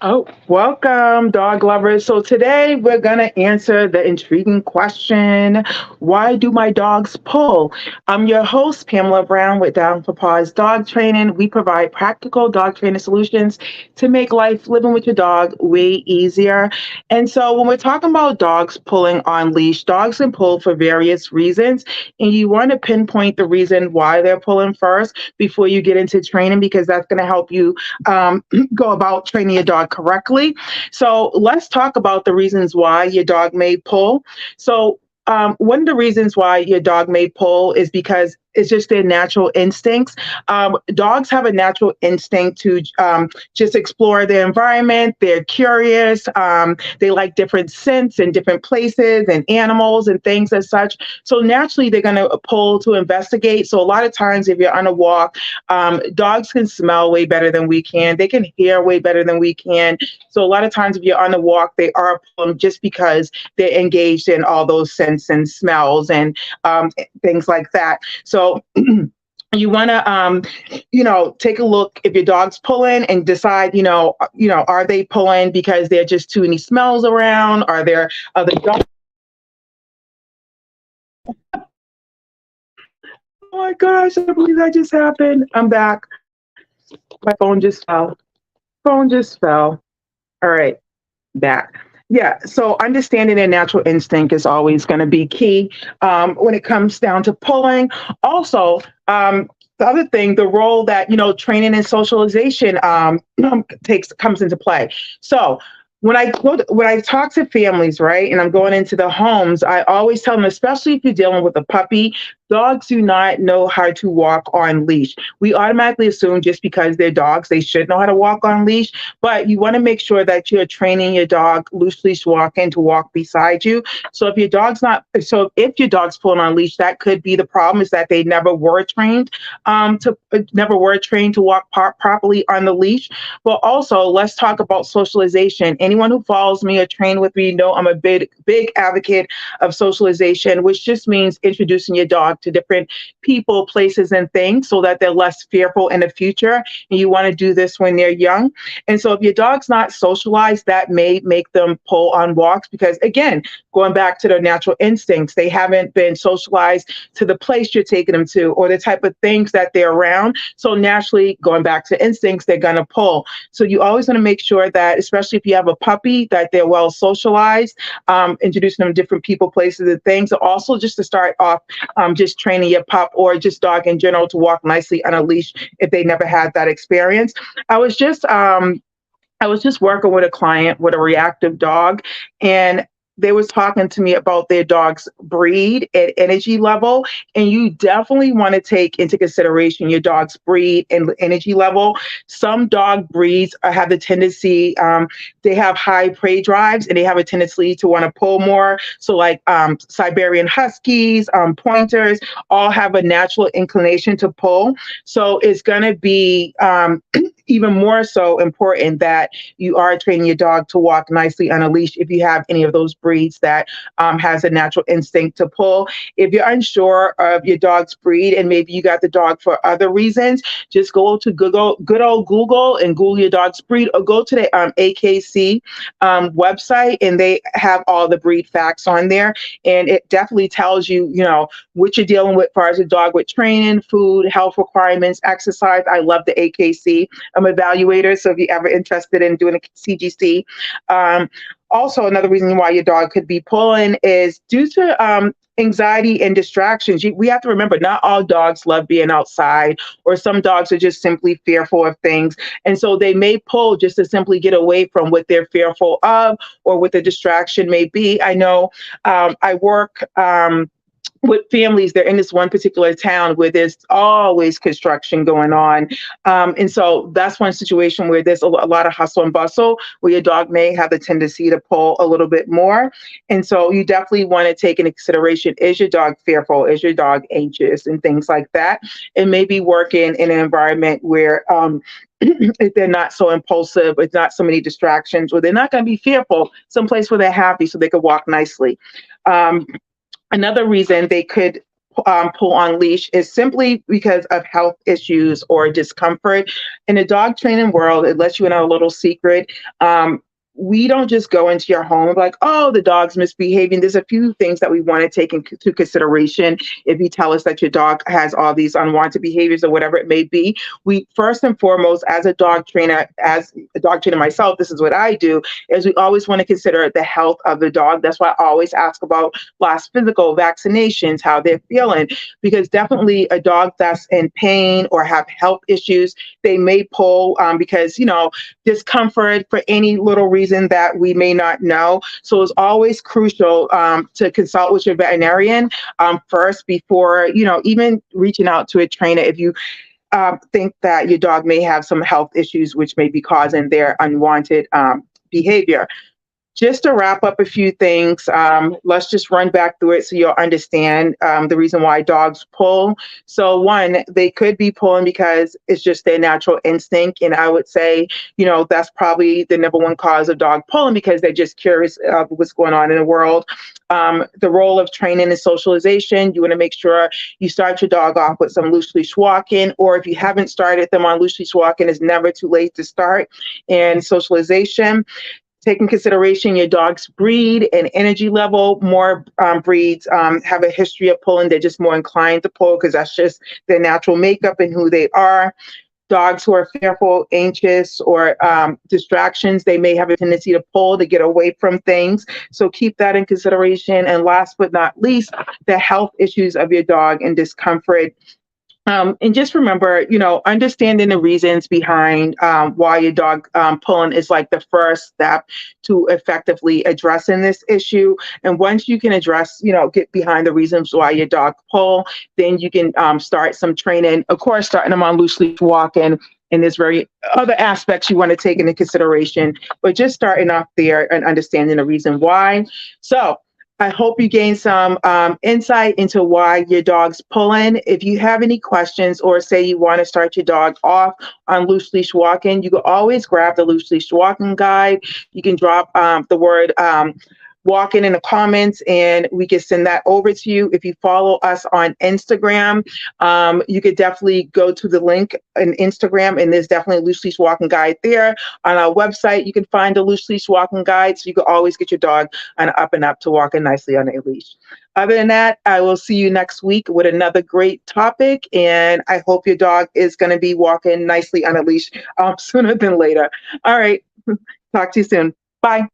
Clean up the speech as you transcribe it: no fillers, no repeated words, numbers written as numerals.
Oh, welcome, dog lovers. So today we're going to answer the intriguing question, why do my dogs pull? I'm your host, Pamela Brown with Down for Paws Dog Training. We provide practical dog training solutions to make life living with your dog way easier. And so when we're talking about dogs pulling on leash, dogs can pull for various reasons. And you want to pinpoint the reason why they're pulling first before you get into training, because that's going to help you go about training your dog correctly. So let's talk about the reasons why your dog may pull. So one of the reasons why your dog may pull is because it's just their natural instincts. Dogs have a natural instinct to just explore their environment. They're curious. They like different scents and different places and animals and things as such. So naturally, they're going to pull to investigate. So a lot of times, if you're on a walk, dogs can smell way better than we can. They can hear way better than we can. So a lot of times, if you're on a walk, they are pulling just because they're engaged in all those scents and smells and things like that. So you want to take a look if your dog's pulling and decide, are they pulling because there are just too many smells around? Are there other dogs? Oh my gosh, I believe that just happened. I'm back. My phone just fell. Phone just fell. All right, back. Yeah, so understanding their natural instinct is always going to be key when it comes down to pulling. Also, the other thing, the role that training and socialization comes into play. So when I talk to families, right, and I'm going into the homes, I always tell them, especially if you're dealing with a puppy, dogs do not know how to walk on leash. We automatically assume just because they're dogs, they should know how to walk on leash, but you want to make sure that you're training your dog loose leash walking to walk beside you. If your dog's pulling on leash, that could be the problem, is that they never were trained to walk properly on the leash. But also, let's talk about socialization. Anyone who follows me or train with me know I'm a big advocate of socialization, which just means introducing your dog to different people, places, and things so that they're less fearful in the future. And you want to do this when they're young. And so if your dog's not socialized, that may make them pull on walks because, again, going back to their natural instincts, they haven't been socialized to the place you're taking them to or the type of things that they're around. So naturally, going back to instincts, they're going to pull. So you always want to make sure that, especially if you have a puppy, that they're well socialized, introducing them to different people, places, and things. Also, just to start off, just training your pup or just dog in general to walk nicely on a leash if they never had that experience. I was just working with a client with a reactive dog, and they was talking to me about their dog's breed and energy level. And you definitely want to take into consideration your dog's breed and energy level. Some dog breeds have the tendency, they have high prey drives and they have a tendency to want to pull more. So like Siberian Huskies, pointers, all have a natural inclination to pull. So it's going to be even more so important that you are training your dog to walk nicely on a leash if you have any of those breeds that has a natural instinct to pull. If you're unsure of your dog's breed and maybe you got the dog for other reasons, just go to good old Google and Google your dog's breed, or go to the AKC website, and they have all the breed facts on there. And it definitely tells you, what you're dealing with as far as a dog with training, food, health requirements, exercise. I love the AKC evaluator. So if you're ever interested in doing a CGC, also another reason why your dog could be pulling is due to anxiety and distractions. We have to remember, not all dogs love being outside, or some dogs are just simply fearful of things. And so they may pull just to simply get away from what they're fearful of or what the distraction may be. I know I work with families. They're in this one particular town where there's always construction going on. And so that's one situation where there's a lot of hustle and bustle, where your dog may have the tendency to pull a little bit more. And so you definitely want to take into consideration, is your dog fearful? Is your dog anxious? And things like that. And maybe working in an environment where if they're not so impulsive, it's not so many distractions, or they're not going to be fearful, someplace where they're happy so they could walk nicely. Another reason they could pull on leash is simply because of health issues or discomfort. In the dog training world, it lets you in a little secret. We don't just go into your home like, oh, the dog's misbehaving. There's a few things that we want to take into consideration if you tell us that your dog has all these unwanted behaviors or whatever it may be. We first and foremost, as a dog trainer myself, this is what I do, is we always want to consider the health of the dog. That's why I always ask about last physical, vaccinations, how they're feeling, because definitely a dog that's in pain or have health issues, they may pull because, discomfort for any little reason that we may not know. So it's always crucial to consult with your veterinarian first before, even reaching out to a trainer if you think that your dog may have some health issues which may be causing their unwanted behavior. Just to wrap up a few things, let's just run back through it so you'll understand the reason why dogs pull. So one, they could be pulling because it's just their natural instinct. And I would say, that's probably the number one cause of dog pulling because they're just curious of what's going on in the world. The role of training is socialization. You want to make sure you start your dog off with some loose leash walking, or if you haven't started them on loose leash walking, it's never too late to start. And socialization. Take in consideration your dog's breed and energy level. More breeds have a history of pulling. They're just more inclined to pull because that's just their natural makeup and who they are. Dogs who are fearful, anxious, or distractions, they may have a tendency to pull to get away from things. So keep that in consideration. And last but not least, the health issues of your dog and discomfort. And just remember, understanding the reasons behind why your dog pulling is like the first step to effectively addressing this issue. And once you can address, get behind the reasons why your dog pull, then you can start some training. Of course, starting them on loose leash walking. And there's very other aspects you want to take into consideration, but just starting off there and understanding the reason why. So I hope you gain some insight into why your dog's pulling. If you have any questions or say you want to start your dog off on loose leash walking, you can always grab the loose leash walking guide. You can drop the word walking in the comments and we can send that over to you. If you follow us on Instagram, you could definitely go to the link in Instagram and there's definitely a loose leash walking guide there. On our website, you can find a loose leash walking guide so you can always get your dog on up and up to walking nicely on a leash. Other than that, I will see you next week with another great topic, and I hope your dog is going to be walking nicely on a leash sooner than later. All right, talk to you soon. Bye.